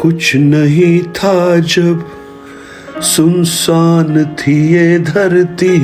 कुछ नहीं था जब सुनसान थी ये धरती,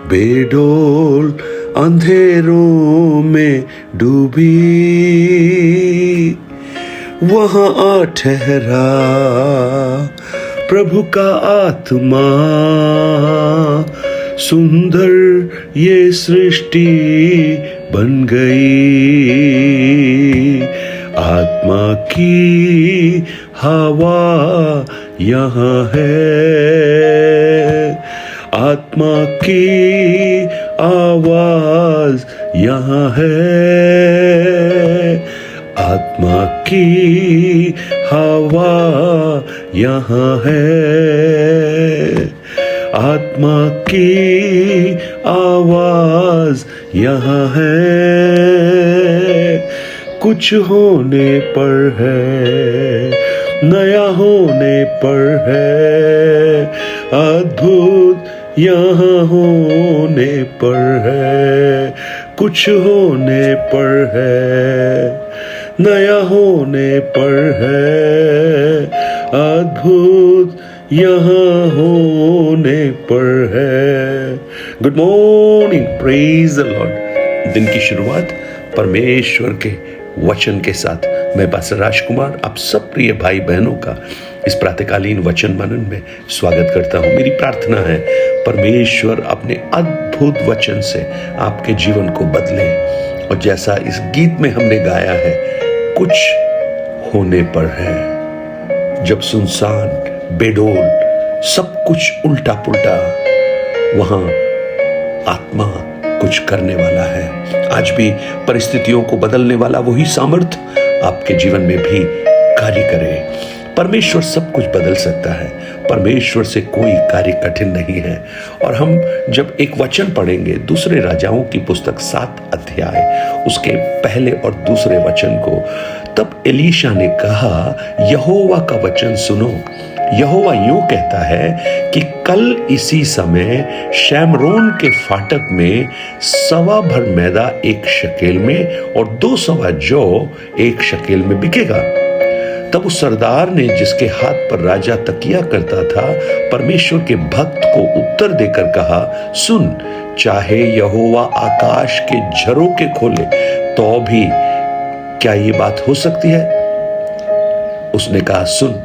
बेडोल अंधेरों में डूबी, वहां आ ठहरा प्रभु का आत्मा, सुंदर ये सृष्टि बन गई। आत्मा की हवा यहाँ है, आत्मा की आवाज यहाँ है, आत्मा की हवा यहाँ है, आत्मा की आवाज यहाँ है। कुछ होने पर है, नया होने पर है, अद्भुत यहाँ होने पर है। कुछ होने पर है, नया होने पर है, अद्भुत यहाँ होने पर है। Good morning, praise the Lord. दिन की शुरुआत परमेश्वर के वचन के साथ मैं पास्टर राजकुमार आप सब प्रिय भाई बहनों का इस प्रातःकालीन वचन मनन में स्वागत करता हूं। मेरी प्रार्थना है परमेश्वर अपने अद्भुत वचन से आपके जीवन को बदले, और जैसा इस गीत में हमने गाया है, कुछ होने पर है। जब सुनसान, बेडोल, सब कुछ उल्टा पुल्टा, वहां आत्मा कुछ करने वाला है। आज भी परिस्थितियों को बदलने वाला वही सामर्थ्य आपके जीवन में भी कार्य करे। परमेश्वर सब कुछ बदल सकता है, परमेश्वर से कोई कार्य कठिन नहीं है। और हम जब एक वचन पढ़ेंगे दूसरे राजाओं की पुस्तक 7 अध्याय उसके पहले और दूसरे वचन को, तब एलीशा ने कहा, यहोवा का वचन सुनो। यहोवा यूं कहता है कि कल इसी समय शैमरोन के फाटक में 1.25 भर मैदा 1 शकेल में और 2 सवा जौ 1 शकेल में बिकेगा। तब उस सरदार ने, जिसके हाथ पर राजा तकिया करता था, परमेश्वर के भक्त को उत्तर देकर कहा, सुन, चाहे यहोवा आकाश के झरोखे खोले तो भी क्या ये बात हो सकती है? उसने कहा, सुन,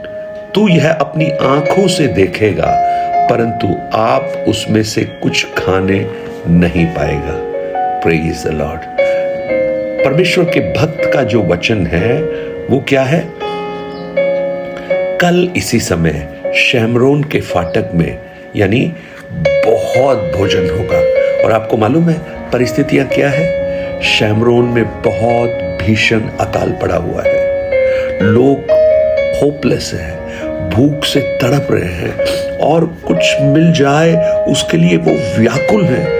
तू यह अपनी आंखों से देखेगा, परंतु आप उसमें से कुछ खाने नहीं पाएगा। Praise the Lord. परमेश्वर के भक्त का जो वचन है वो क्या है? कल इसी समय शैमरोन के फाटक में, यानी बहुत भोजन होगा। और आपको मालूम है परिस्थितियां क्या है? शैमरोन में बहुत भीषण अकाल पड़ा हुआ है, लोग होपलेस है, भूख से तड़प रहे हैं, और कुछ मिल जाए उसके लिए वो व्याकुल है।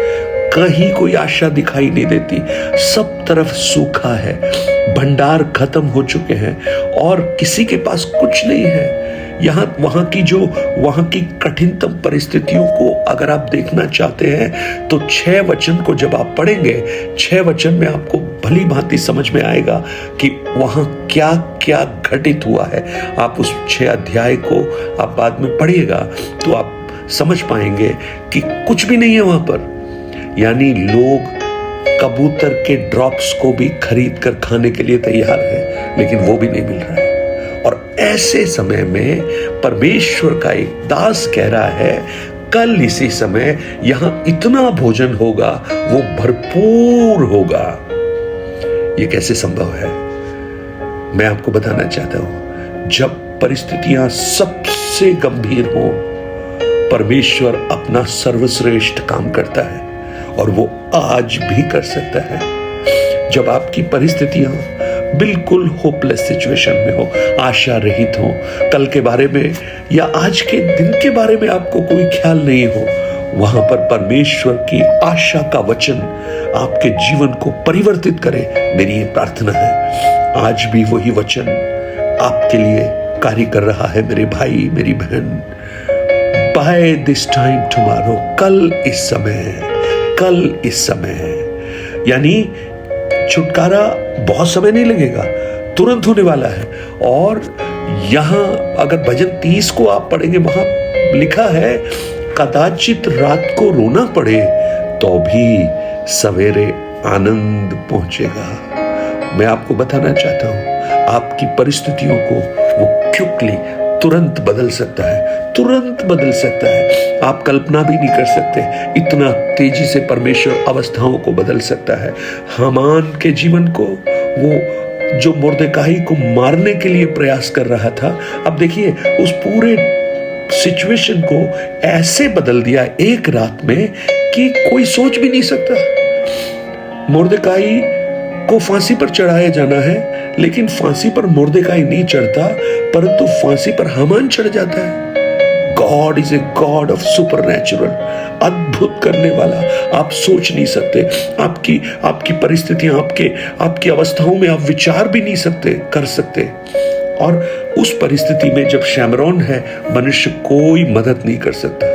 कहीं कोई आशा दिखाई नहीं देती, सब तरफ सूखा है, भंडार खत्म हो चुके हैं और किसी के पास कुछ नहीं है। वहां की कठिनतम परिस्थितियों को अगर आप देखना चाहते हैं तो 6 वचन को जब आप पढ़ेंगे, 6 वचन में आपको भली भांति समझ में आएगा कि वहां क्या क्या घटित हुआ है। आप उस 6 अध्याय को आप बाद में पढ़िएगा तो आप समझ पाएंगे कि कुछ भी नहीं है वहां पर। यानी लोग कबूतर के ड्रॉप्स को भी खरीद कर खाने के लिए तैयार है, लेकिन वो भी नहीं मिल रहा है। और ऐसे समय में परमेश्वर का एक दास कह रहा है, कल इसी समय यहां इतना भोजन होगा, वो भरपूर होगा। ये कैसे संभव है? मैं आपको बताना चाहता हूं, जब परिस्थितियां सबसे गंभीर हो, परमेश्वर अपना सर्वश्रेष्ठ काम करता है, और वो आज भी कर सकता है। जब आपकी परिस्थितियां बिल्कुल होपलेस सिचुएशन में हो, आशा रहित हो, कल के बारे में या आज के दिन के बारे में आपको कोई ख्याल नहीं हो, वहां पर परमेश्वर की आशा का वचन आपके जीवन को परिवर्तित करे। मेरी ये प्रार्थना है, आज भी वही वचन आपके लिए कार्य कर रहा है मेरे भाई, मेरी बहन। बाय दिस टाइम टुमारो, कल इस समय, यानी छुटकारा बहुत समय नहीं लगेगा, तुरंत होने वाला है। और यहां अगर भजन 30 को आप पढ़ेंगे, वहां लिखा है कदाचित रात को रोना पड़े तो भी सवेरे आनंद पहुंचेगा। मैं आपको बताना चाहता हूं, आपकी परिस्थितियों को वो क्विकली तुरंत बदल सकता है, तुरंत बदल सकता है। आप कल्पना भी नहीं कर सकते इतना तेजी से परमेश्वर अवस्थाओं को बदल सकता है। हामान के जीवन को, वो जो मुर्देकाई को मारने के लिए प्रयास कर रहा था, अब देखिए उस पूरे सिचुएशन को ऐसे बदल दिया एक रात में कि कोई सोच भी नहीं सकता। मुर्देकाई को फांसी पर चढ़ाया जाना है, लेकिन फांसी पर मुर्देकाई नहीं चढ़ता, परंतु फांसी पर हामान चढ़ जाता है। God is a god of supernatural, अद्भुत करने वाला। आप सोच नहीं सकते, आपकी परिस्थितियां, आपकी अवस्थाओं में आप विचार भी नहीं कर सकते। और उस परिस्थिति में जब शैमरॉन है, मनुष्य कोई मदद नहीं कर सकता,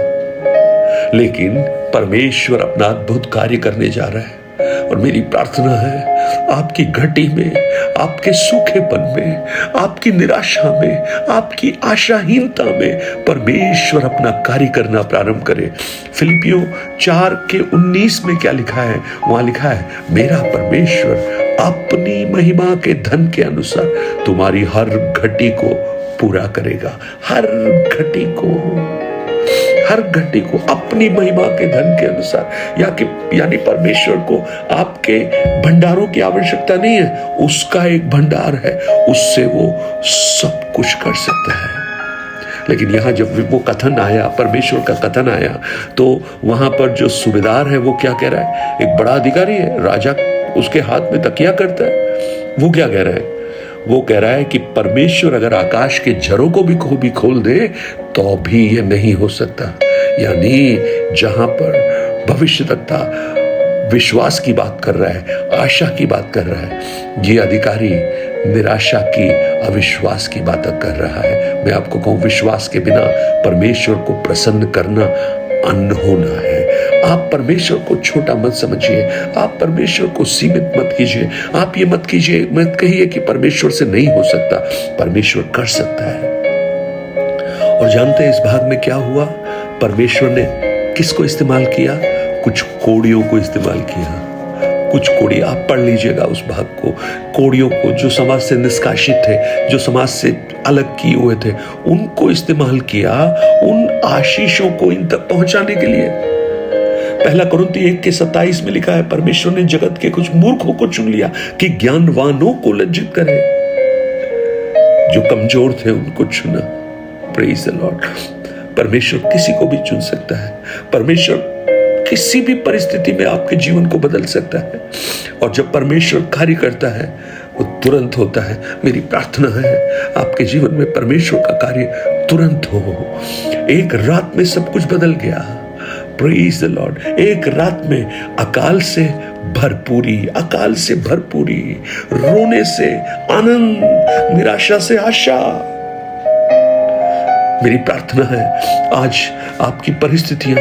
लेकिन परमेश्वर अपना अद्भुत कार्य करने जा रहा है। और मेरी प्रार्थना है आपकी घटी में, आपके सूखेपन में, आपकी निराशा में, आपकी आशाहीनता में परमेश्वर अपना कार्य करना प्रारंभ करे। फिलिपियों 4:19 में क्या लिखा है? वहां लिखा है, मेरा परमेश्वर अपनी महिमा के धन के अनुसार तुम्हारी हर घटी को पूरा करेगा। हर घटी को अपनी महिमा के धन के अनुसार, यानी परमेश्वर को आपके भंडारों की आवश्यकता नहीं है, उसका एक भंडार है, उससे वो सब कुछ कर सकता है। लेकिन यहां जब वो कथन आया, परमेश्वर का कथन आया, तो वहां पर जो सूबेदार है वो क्या कह रहा है? एक बड़ा अधिकारी है, राजा उसके हाथ में तकिया करता है। वो क्या कह रहा है? वो कह रहा है कि परमेश्वर अगर आकाश के झरों को भी खोल दे तो भी ये नहीं हो सकता। यानी जहां पर भविष्यवक्ता विश्वास की बात कर रहा है, आशा की बात कर रहा है, ये अधिकारी निराशा की, अविश्वास की बात कर रहा है। मैं आपको कहूं, विश्वास के बिना परमेश्वर को प्रसन्न करना अनहोना है। आप परमेश्वर को छोटा मत समझिए, आप परमेश्वर को सीमित मत कीजिए। आप ये मत कहिए कि परमेश्वर से नहीं हो सकता, परमेश्वर कर सकता है। और जानते हैं इस भाग में क्या हुआ? परमेश्वर ने किसको इस्तेमाल किया? कुछ कोड़ियों को इस्तेमाल किया। कुछ कोड़ी, आप पढ़ लीजिएगा उस भाग को। कोड़ियों को, जो समाज से निष्कासित थे, जो समाज से अलग किए हुए थे, उनको इस्तेमाल किया उन आशीषों को इन तक पहुंचाने के लिए। पहला कुरिन्ती 1:27 में लिखा है, परमेश्वर ने जगत के कुछ मूर्खों को चुन लिया कि ज्ञानवानों को लज्जित करे। जो कमजोर थे उनको चुना। Praise the Lord. परमेश्वर किसी को भी चुन सकता है। परमेश्वर किसी भी परिस्थिति में आपके जीवन को बदल सकता है। और जब परमेश्वर कार्य करता है वो तुरंत होता है। मेरी प्रार्थना है आपके जीवन में परमेश्वर का कार्य तुरंत हो। एक रात में सब कुछ बदल गया। Praise the Lord. एक रात में अकाल से भरपूरी, रोने से आनंद, निराशा से आशा। मेरी प्रार्थना है आज आपकी परिस्थितियां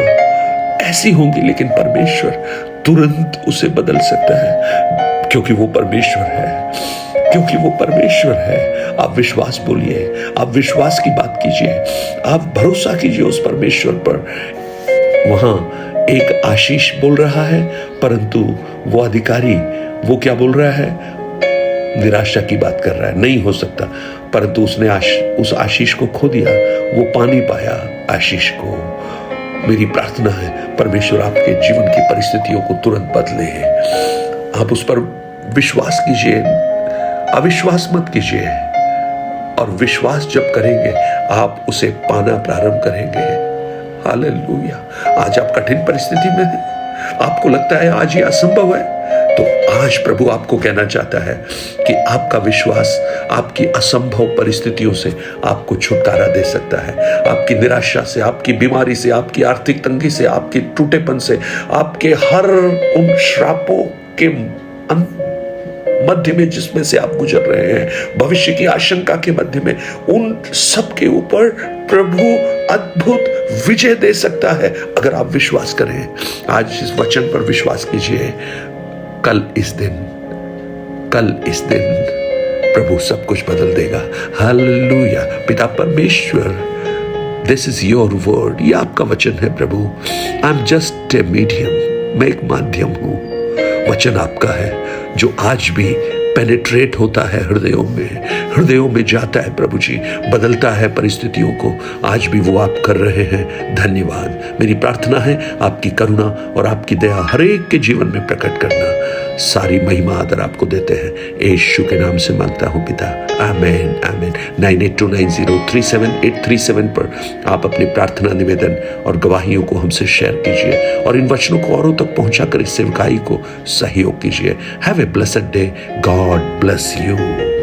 ऐसी होंगी, लेकिन परमेश्वर तुरंत उसे बदल सकता है, क्योंकि वो परमेश्वर है। आप विश्वास बोलिए, आप विश्वास की बात कीजिए, आप भरोसा कीजिए उस परमेश्वर पर। वहां एक आशीष बोल रहा है, परंतु वो अधिकारी वो क्या बोल रहा है? निराशा की बात कर रहा है, नहीं हो सकता। परंतु उसने उस आशीष को खो दिया, वो पानी पाया आशीष को। मेरी प्रार्थना है परमेश्वर आपके जीवन की परिस्थितियों को तुरंत बदले। आप उस पर विश्वास कीजिए, अविश्वास मत कीजिए। और विश्वास जब करेंगे आप उसे पाना प्रारंभ करेंगे। हालेलुया। आज आप कठिन परिस्थिति में हैं, आपको लगता है आज ये असंभव है, तो आज प्रभु आपको कहना चाहता है कि आपका विश्वास आपकी असंभव परिस्थितियों से आपको छुटकारा दे सकता है। आपकी निराशा से, आपकी बीमारी से, आपकी आर्थिक तंगी से, आपके टूटेपन से, आपके हर उन श्रापों के मध्य में जिसमें से आप गुजर रहे हैं, भविष्य की आशंका के मध्य में, उन सब के ऊपर प्रभु अद्भुत विजय दे सकता है अगर आप विश्वास करें। आज इस वचन पर विश्वास कीजिए। कल इस दिन प्रभु सब कुछ बदल देगा। हालेलुया। पिता परमेश्वर, दिस इज योर वर्ड, ये आपका वचन है प्रभु। I am just a medium, मैं एक माध्यम हूँ। वचन आपका है जो आज भी पेनिट्रेट होता है हृदयों में जाता है प्रभु जी, बदलता है परिस्थितियों को। आज भी वो आप कर रहे हैं। धन्यवाद। मेरी प्रार्थना है आपकी करुणा और आपकी दया हर एक के जीवन में प्रकट करना। सारी महिमा आदर आपको देते हैं, यीशु के नाम से मांगता हूं पिता, आमेन आमेन। 9829037837 पर आप अपनी प्रार्थना, निवेदन और गवाहियों को हमसे शेयर कीजिए और इन वचनों को औरों तक पहुंचाकर इस सेवकाई को सहयोग कीजिए। Have a blessed day. God bless you.